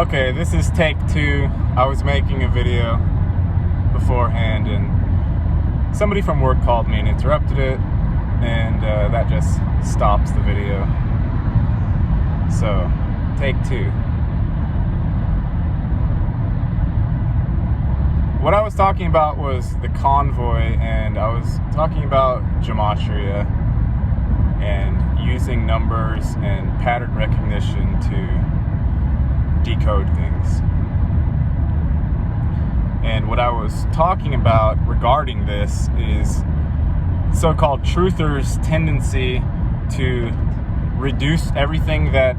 Okay, this is take 2. I was making a video beforehand and somebody from work called me and interrupted it, and that just stops the video. So, take 2. What I was talking about was the convoy, and I was talking about gematria and using numbers and pattern recognition to decode things. And what I was talking about regarding this is so-called truthers' tendency to reduce everything that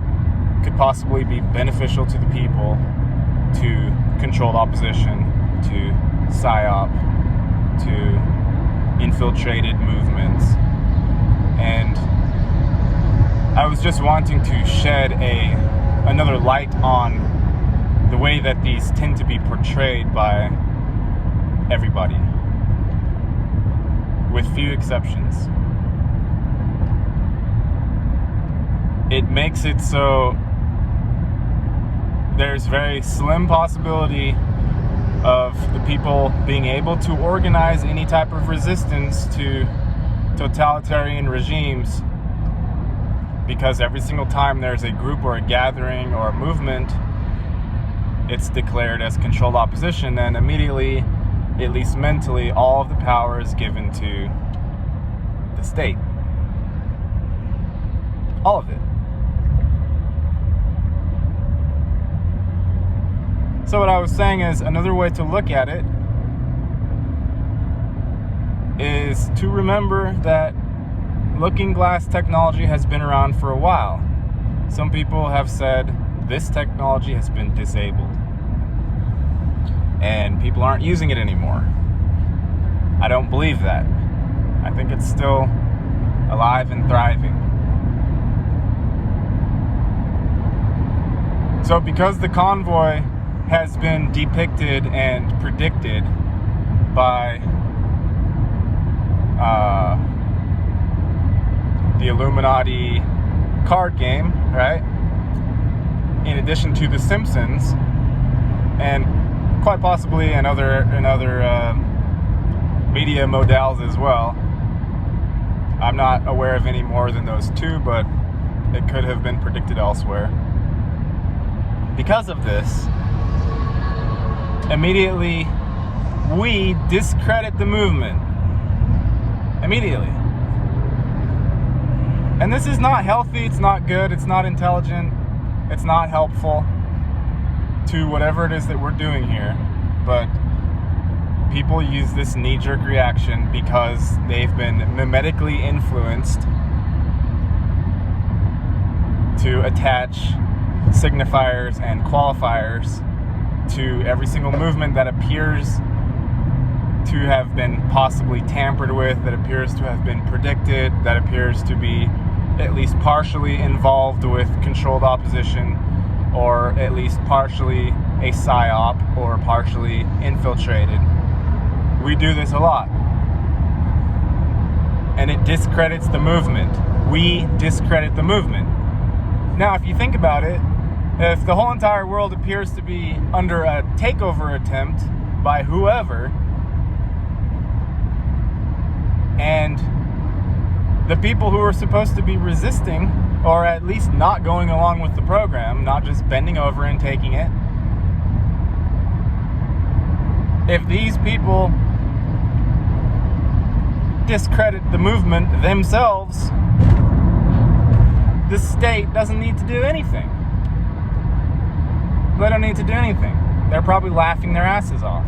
could possibly be beneficial to the people to controlled opposition, to psyop, to infiltrated movements. And I was just wanting to shed another light on the way that these tend to be portrayed by everybody, with few exceptions. It makes it so there's very slim possibility of the people being able to organize any type of resistance to totalitarian regimes, because every single time there's a group or a gathering or a movement, it's declared as controlled opposition, and immediately, at least mentally, all of the power is given to the state. All of it. So what I was saying is, another way to look at it is to remember that looking glass technology has been around for a while. Some people have said this technology has been disabled and people aren't using it anymore. I don't believe that. I think it's still alive and thriving. So because the convoy has been depicted and predicted by the Illuminati card game, right? In addition to The Simpsons, and quite possibly in other media modales as well. I'm not aware of any more than those two, but it could have been predicted elsewhere. Because of this, immediately we discredit the movement. Immediately. And this is not healthy, it's not good, it's not intelligent, it's not helpful to whatever it is that we're doing here. But people use this knee-jerk reaction because they've been mimetically influenced to attach signifiers and qualifiers to every single movement that appears to have been possibly tampered with, that appears to have been predicted, that appears to be at least partially involved with controlled opposition, or at least partially a psyop, or partially infiltrated. We do this a lot. And it discredits the movement. We discredit the movement. Now, if you think about it, if the whole entire world appears to be under a takeover attempt by whoever, and the people who are supposed to be resisting, or at least not going along with the program, not just bending over and taking it, if these people discredit the movement themselves, the state doesn't need to do anything. They don't need to do anything. They're probably laughing their asses off.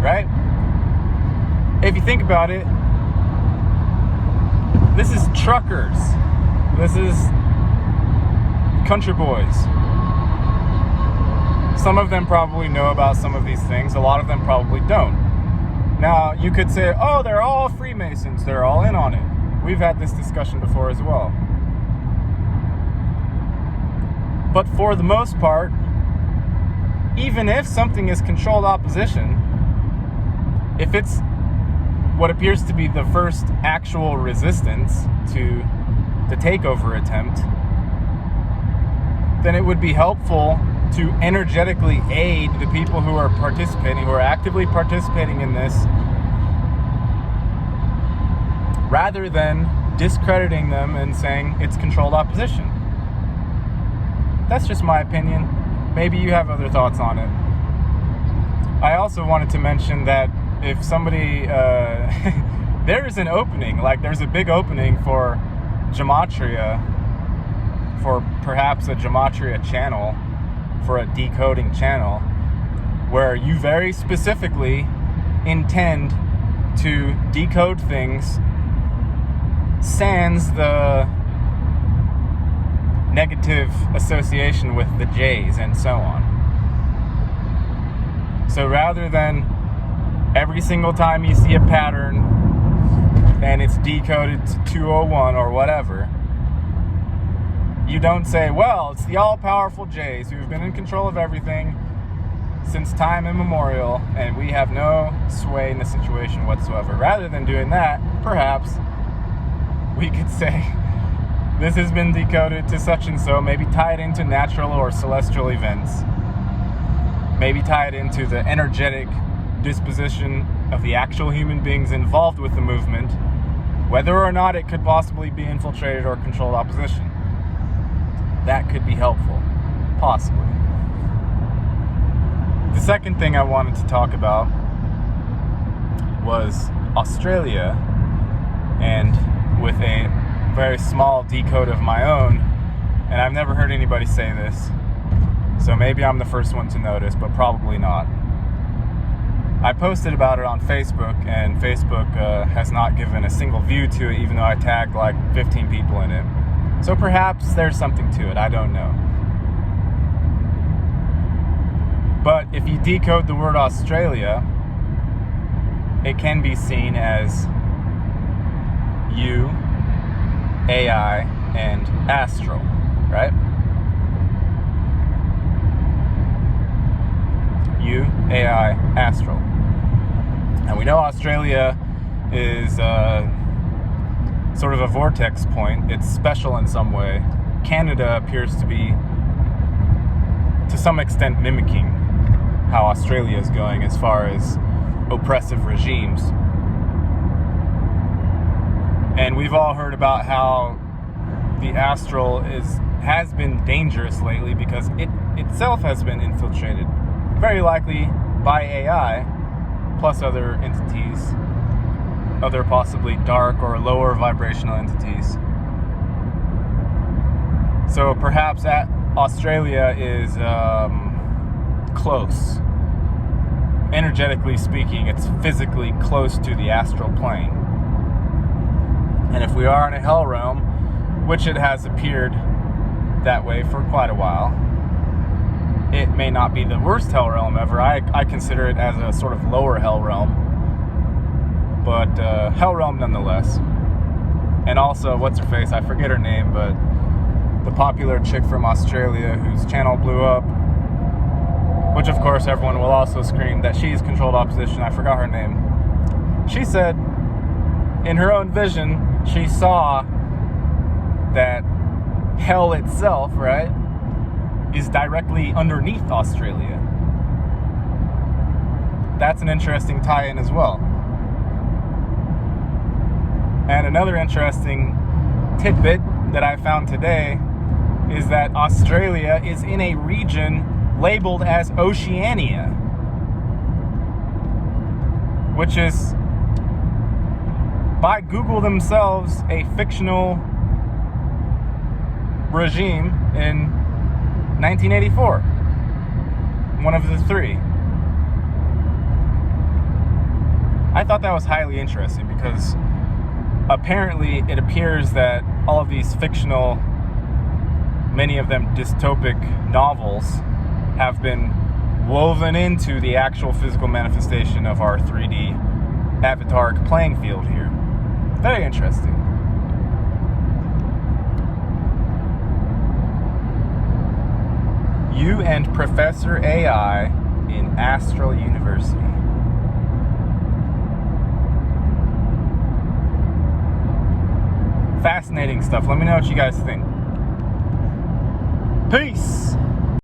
Right? If you think about it, this is truckers. This is country boys. Some of them probably know about some of these things. A lot of them probably don't. Now, you could say, oh, they're all Freemasons. They're all in on it. We've had this discussion before as well. But for the most part, even if something is controlled opposition, if it's what appears to be the first actual resistance to the takeover attempt, then it would be helpful to energetically aid the people who are participating, who are actively participating in this, rather than discrediting them and saying it's controlled opposition. That's just my opinion. Maybe you have other thoughts on it. I also wanted to mention that if somebody, there's an opening, like there's a big opening for gematria, for perhaps a gematria channel, for a decoding channel, where you very specifically intend to decode things sans the negative association with the J's and so on. So rather than every single time you see a pattern and it's decoded to 201 or whatever, you don't say, well, it's the all-powerful J's who've been in control of everything since time immemorial, and we have no sway in the situation whatsoever. Rather than doing that, perhaps we could say, this has been decoded to such and so, maybe tie it into natural or celestial events, maybe tie it into the energetic disposition of the actual human beings involved with the movement, whether or not it could possibly be infiltrated or controlled opposition. That could be helpful, possibly. The second thing I wanted to talk about was Australia, and with a very small decode of my own, and I've never heard anybody say this, so maybe I'm the first one to notice, but probably not. I posted about it on Facebook, and Facebook has not given a single view to it, even though I tagged like 15 people in it. So perhaps there's something to it, I don't know. But if you decode the word Australia, it can be seen as you, AI, and astral, right? You, AI, astral. And we know Australia is sort of a vortex point. It's special in some way. Canada appears to be, to some extent, mimicking how Australia is going as far as oppressive regimes. And we've all heard about how the astral has been dangerous lately because it itself has been infiltrated, very likely by AI, plus other entities, other possibly dark or lower vibrational entities. So perhaps that Australia is close. Energetically speaking, it's physically close to the astral plane. And if we are in a hell realm, which it has appeared that way for quite a while, it may not be the worst hell realm ever. I consider it as a sort of lower hell realm, but hell realm nonetheless. And also, what's her face? I forget her name, but the popular chick from Australia whose channel blew up, which of course everyone will also scream that she's controlled opposition. I forgot her name. She said in her own vision, she saw that hell itself, right, is directly underneath Australia. That's an interesting tie-in as well. And another interesting tidbit that I found today is that Australia is in a region labeled as Oceania, which is, by Google themselves, a fictional regime in 1984. One of the three. I thought that was highly interesting because apparently it appears that all of these fictional, many of them dystopic novels, have been woven into the actual physical manifestation of our 3D avataric playing field here. Very interesting. You and Professor AI in Astral University. Fascinating stuff. Let me know what you guys think. Peace.